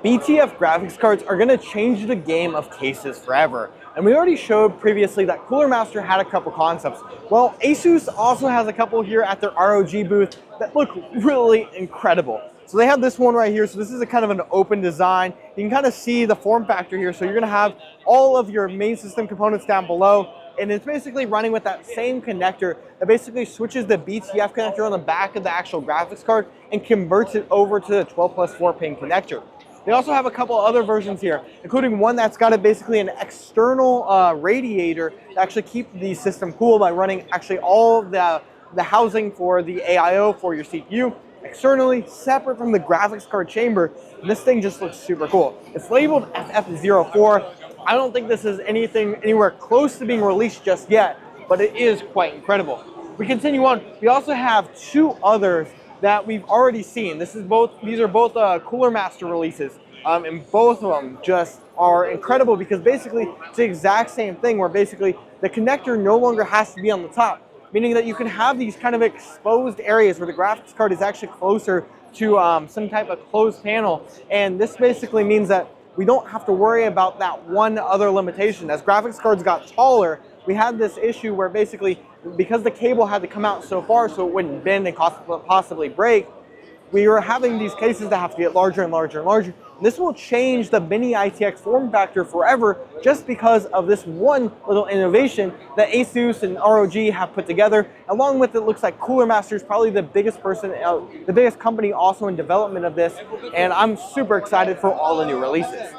BTF graphics cards are going to change the game of cases forever. And we already showed previously that Cooler Master had a couple concepts. Well, Asus also has a couple here at their ROG booth that look really incredible. So they have this one right here. So this is a kind of an open design. You can kind of see the form factor here. So you're going to have all of your main system components down below. And it's basically running with that same connector that basically switches the BTF connector on the back of the actual graphics card and converts it over to the 12 plus 4 pin connector. They also have a couple other versions here, including one that's got basically an external radiator to actually keep the system cool by running actually all of the housing for the AIO for your CPU externally, separate from the graphics card chamber. And this thing just looks super cool. It's labeled FF04. I don't think this is anything anywhere close to being released just yet, but it is quite incredible. We continue on. We also have two others that we've already seen. These are both Cooler Master releases, and both of them just are incredible because basically it's the exact same thing where basically the connector no longer has to be on the top, meaning that you can have these kind of exposed areas where the graphics card is actually closer to some type of closed panel. And this basically means that we don't have to worry about that one other limitation. As graphics cards got taller, we had this issue where basically, because the cable had to come out so far so it wouldn't bend and possibly break, we were having these cases that have to get larger and larger and larger. And this will change the mini ITX form factor forever just because of this one little innovation that Asus and ROG have put together. Along with it, looks like Cooler Master is probably the biggest company also in development of this, and I'm super excited for all the new releases.